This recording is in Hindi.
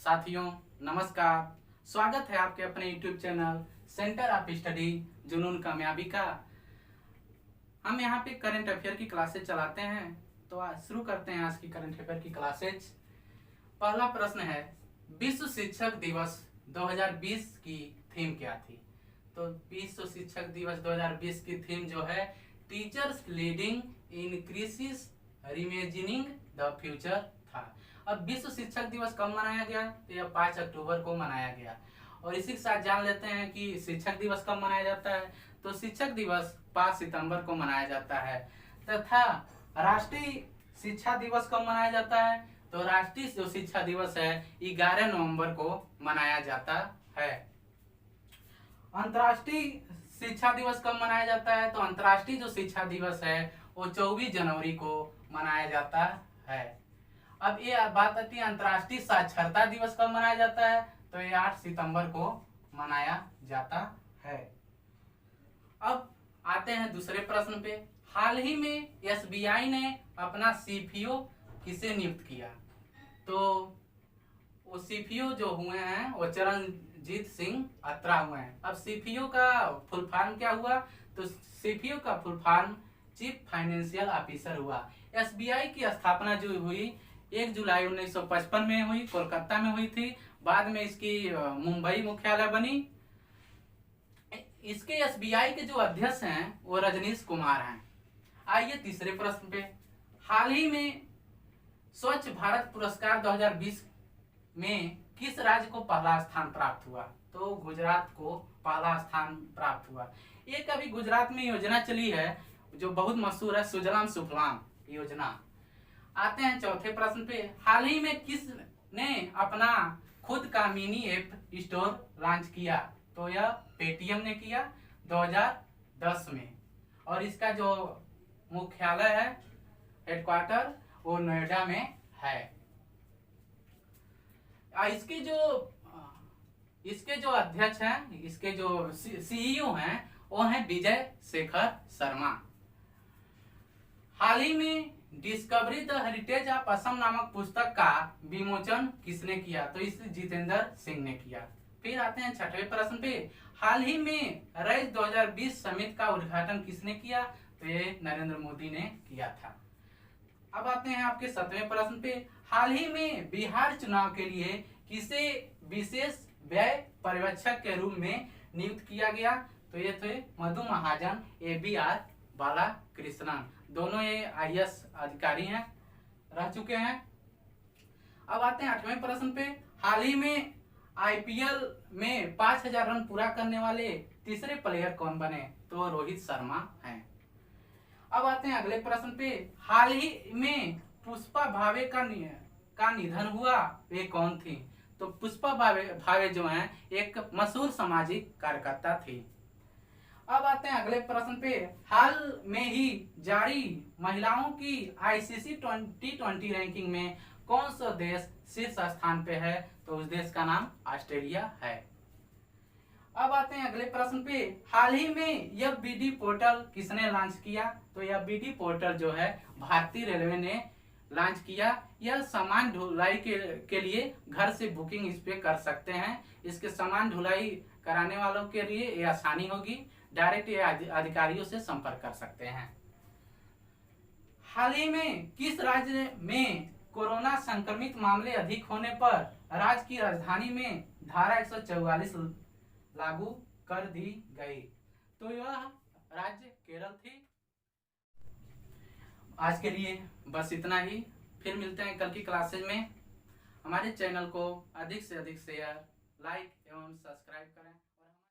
साथियों नमस्कार। स्वागत है आपके अपने YouTube channel centre of study जुनून कामयाबी का। हम यहाँ पे करंट अफेयर की क्लासेज चलाते हैं, तो शुरू करते हैं आज की करंट अफेयर की क्लासेज। पहला प्रश्न है, विश्व शिक्षक दिवस 2020 की थीम क्या थी? तो विश्व शिक्षक दिवस 2020 की थीम जो है teachers leading in crisis reimagining the future था। अब विश्व शिक्षक दिवस कब मनाया गया? तो यह 5 अक्टूबर को मनाया गया। और इसी के साथ जान लेते हैं कि शिक्षक दिवस कब मनाया जाता है। तो शिक्षक दिवस 5 सितंबर को मनाया जाता है। तथा राष्ट्रीय शिक्षा दिवस कब मनाया जाता है? तो राष्ट्रीय जो शिक्षा दिवस है 11 नवंबर को मनाया जाता है। अंतर्राष्ट्रीय शिक्षा दिवस कब मनाया जाता है? तो अंतर्राष्ट्रीय जो शिक्षा दिवस है वो 24 जनवरी को मनाया जाता है। अब ये बात आती है अंतर्राष्ट्रीय साक्षरता दिवस कब मनाया जाता है? तो ये 8 सितंबर को मनाया जाता है। अब आते हैं दूसरे प्रश्न पे। हाल ही में SBI ने अपना CFO किसे नियुक्त किया? तो वो CFO जो हुए हैं वो चरणजीत सिंह अत्रा हुए हैं। अब CFO का फुल फॉर्म क्या हुआ? तो CFO का full form chief financial officer हुआ। SBI की स्थापना जो हुई 1 जुलाई 1955 में हुई, कोलकाता में हुई थी। बाद में इसकी मुंबई मुख्यालय बनी। इसके SBI के जो अध्यक्ष हैं वो रजनीश कुमार हैं। आइए तीसरे प्रश्न पे। हाल ही में स्वच्छ भारत पुरस्कार 2020 में किस राज्य को पहला स्थान प्राप्त हुआ? तो गुजरात को पहला स्थान प्राप्त हुआ। एक अभी गुजरात में योजना चली है जो बहुत मशहूर है, सुजलाम सुफलाम योजना। आते हैं चौथे प्रश्न पे। हाल ही में किस ने अपना खुद का मिनी ऐप स्टोर लॉन्च किया? तो यह पेटीएम ने किया 2010 में। और इसका जो मुख्यालय है, हेडक्वार्टर, वो नोएडा में है। इसके जो अध्यक्ष हैं, इसके जो CEO हैं वो हैं विजय शेखर शर्मा। हाल ही में discovery the heritage of Assam नामक पुस्तक का विमोचन किसने किया? तो इस जितेंद्र सिंह ने किया। फिर आते हैं छठवें प्रश्न पे। हाल ही में रईस 2020 समिट का उद्घाटन किसने किया? तो ये नरेंद्र मोदी ने किया था। अब आते हैं आपके 7वें प्रश्न पे। हाल ही में बिहार चुनाव के लिए किसे विशेष व्यय पर्यवेक्षक के रूप में नियुक्त किया गया? तो ये थे मधु महाजन, ABR बालाकृष्णन। दोनों ये IAS अधिकारी हैं, रह चुके हैं। अब आते हैं 8वें प्रश्न पे। हाल ही में IPL में 5000 रन पूरा करने वाले तीसरे प्लेयर कौन बने? तो रोहित शर्मा हैं। अब आते हैं अगले प्रश्न पे। हाल ही में पुष्पा भावे का निधन हुआ, वे कौन थी? तो पुष्पा भावे जो हैं एक मशहूर सामाजिक कार्यकर्ता थी। अब आते हैं अगले प्रश्न पे। हाल में ही जारी महिलाओं की ICC T20 रैंकिंग में कौन सा देश शीर्ष स्थान पे है? तो उस देश का नाम ऑस्ट्रेलिया है। अब आते हैं अगले प्रश्न पे। हाल ही में FBD पोर्टल किसने लॉन्च किया? तो FBD पोर्टल जो है भारतीय रेलवे ने लॉन्च किया। यह सामान ढुलाई के लिए घर से बुकिंग इस पे कर सकते हैं। इसके सामान ढुलाई कराने वालों के लिए ये आसानी होगी। डायरेक्ट ये अधिकारियों से संपर्क कर सकते हैं। हाल ही में किस राज्य में कोरोना संक्रमित मामले अधिक होने पर राज्य की राजधानी में धारा 144 लागू कर दी गई? तो यह राज्य केरल थी। आज के लिए बस इतना ही। फिर मिलते हैं कल की क्लासेज में। हमारे चैनल को अधिक से अधिक शेयर, लाइक एवं सब्सक्राइब करें।